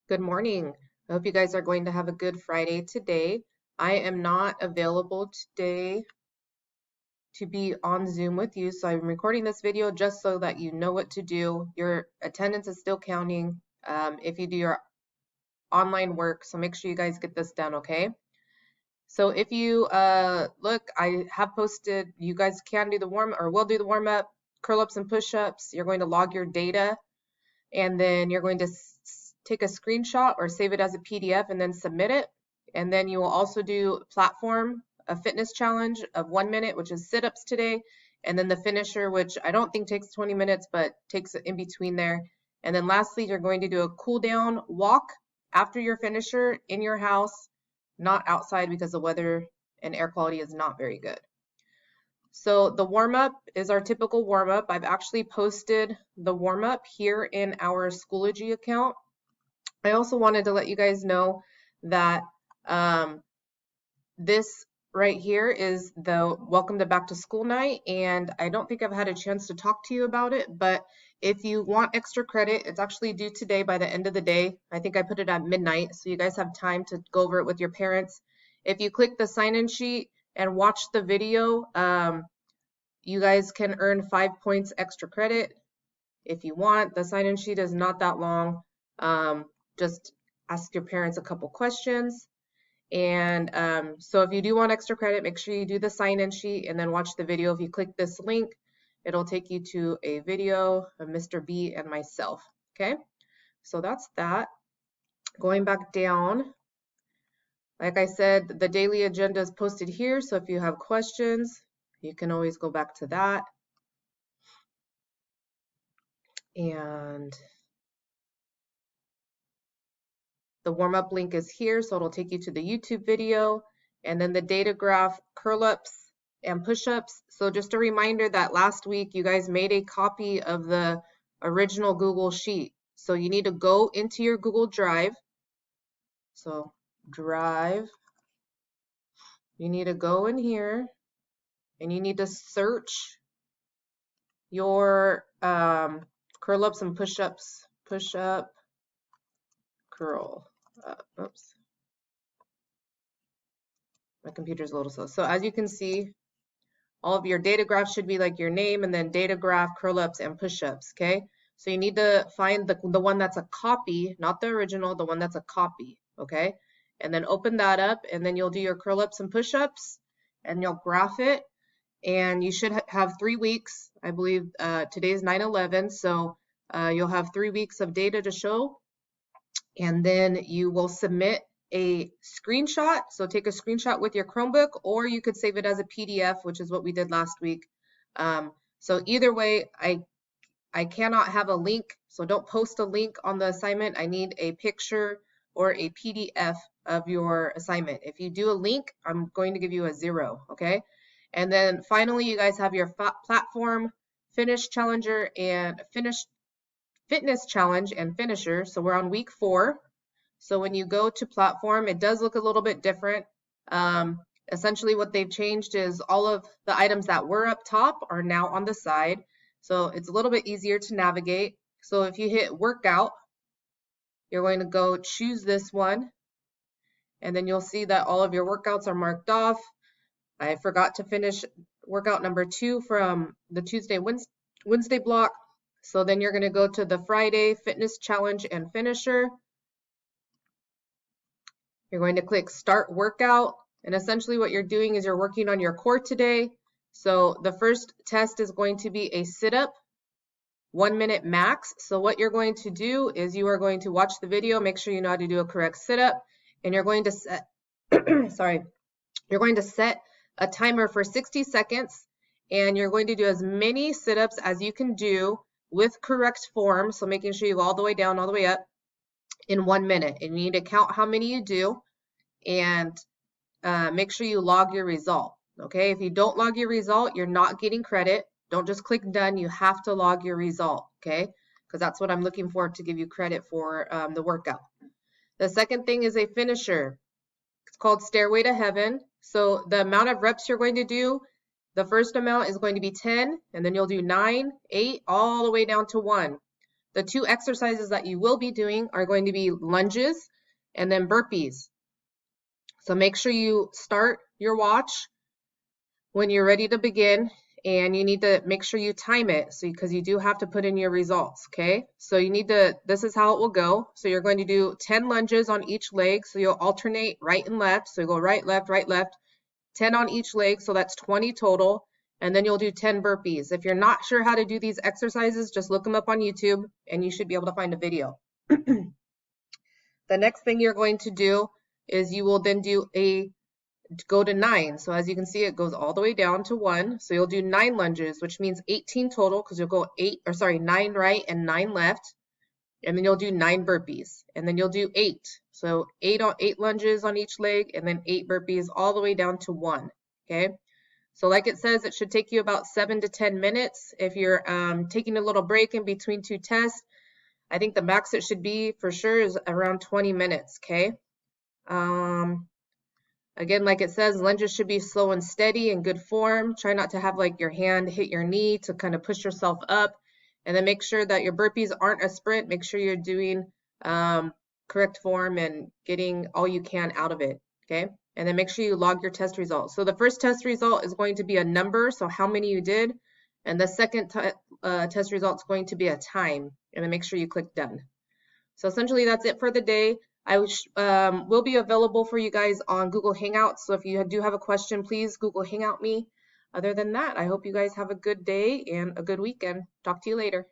Good morning. I hope you guys are going to have a good Friday today. I am not available today to be on Zoom with you, so I'm recording this video just so that you know what to do. Your attendance is still counting if you do your online work, so make sure you guys get this done, okay? So if you look, I have posted, you guys can do the warm or will do the warm up, curl ups and push ups. You're going to log your data and then you're going to take a screenshot or save it as a PDF and then submit it. And then you will also do platform, a fitness challenge of 1 minute, which is sit-ups today, and then the finisher, which I don't think takes 20 minutes, but takes in between there. And then lastly, you're going to do a cool down walk after your finisher in your house, not outside because the weather and air quality is not very good. So the warm-up is our typical warm-up. I've actually posted the warm-up here in our Schoology account. I also wanted to let you guys know that this right here is the Welcome to Back to School night, and I don't think I've had a chance to talk to you about it, but if you want extra credit, it's actually due today by the end of the day. I think I put it at midnight, so you guys have time to go over it with your parents. If you click the sign-in sheet and watch the video, you guys can earn 5 points extra credit if you want. The sign-in sheet is not that long. Just ask your parents a couple questions. And so if you do want extra credit, make sure you do the sign-in sheet and then watch the video. If you click this link, it'll take you to a video of Mr. B and myself. Okay, so that's that. Going back down, like I said, the daily agenda is posted here. So if you have questions, you can always go back to that. And the warm-up link is here, so it'll take you to the YouTube video, and then the data graph, curl-ups and push-ups. So just a reminder that last week you guys made a copy of the original Google Sheet. So you need to go into your Google Drive. So Drive, you need to go in here and you need to search your curl-ups and push-ups, push-up, curl. Oops. My computer's a little slow. So as you can see, all of your data graphs should be like your name and then data graph, curl-ups, and push-ups, okay? So you need to find the one that's a copy, not the original, the one that's a copy, okay? And then open that up, and then you'll do your curl-ups and push-ups, and you'll graph it, and you should have 3 weeks. I believe today's 9/11, so you'll have 3 weeks of data to show, and then you will submit a screenshot. So take a screenshot with your Chromebook, or you could save it as a PDF, which is what we did last week. So either way, I cannot have a link, so don't post a link on the assignment. I need a picture or a PDF of your assignment. If you do a link, I'm going to give you a 0, okay? And then finally, you guys have your platform, fitness challenge and finisher. So we're on week 4. So when you go to platform, it does look a little bit different. Essentially what they've changed is all of the items that were up top are now on the side. So it's a little bit easier to navigate. So if you hit workout, you're going to go choose this one. And then you'll see that all of your workouts are marked off. I forgot to finish workout number 2 from the Wednesday block. So then you're going to go to the Friday fitness challenge and finisher. You're going to click start workout, and essentially what you're doing is you're working on your core today. So the first test is going to be a sit-up, 1 minute max. So what you're going to do is you are going to watch the video, make sure you know how to do a correct sit-up, and you're going to set you're going to set a timer for 60 seconds, and you're going to do as many sit-ups as you can do with correct form. So making sure you go all the way down, all the way up, in 1 minute, and you need to count how many you do and make sure you log your result. Okay, if you don't log your result, you're not getting credit. Don't just click done, you have to log your result, okay, because that's what I'm looking for to give you credit for the workout. The second thing is a finisher. It's called Stairway to Heaven. So the amount of reps you're going to do, the first amount is going to be 10, and then you'll do 9, 8, all the way down to 1. The two exercises that you will be doing are going to be lunges and then burpees. So make sure you start your watch when you're ready to begin, and you need to make sure you time it, so because you do have to put in your results, okay? So you need to, this is how it will go. So you're going to do 10 lunges on each leg, so you'll alternate right and left. So you go right, left, 10 on each leg, so that's 20 total, and then you'll do 10 burpees. If you're not sure how to do these exercises, just look them up on YouTube, and you should be able to find a video. The next thing you're going to do is you will then do go to 9. So as you can see, it goes all the way down to 1. So you'll do 9 lunges, which means 18 total, because you'll go 9 right and 9 left. And then you'll do 9 burpees. And then you'll do 8. So 8 lunges on each leg, and then 8 burpees all the way down to 1. Okay. So like it says, it should take you about 7 to 10 minutes. If you're taking a little break in between 2 tests, I think the max it should be for sure is around 20 minutes. Okay. Again, like it says, lunges should be slow and steady in good form. Try not to have like your hand hit your knee to kind of push yourself up. And then make sure that your burpees aren't a sprint. Make sure you're doing correct form and getting all you can out of it, okay? And then make sure you log your test results. So the first test result is going to be a number, so how many you did. And the second test result is going to be a time. And then make sure you click done. So essentially that's it for the day. I will be available for you guys on Google Hangouts. So if you do have a question, please Google Hangout me. Other than that, I hope you guys have a good day and a good weekend. Talk to you later.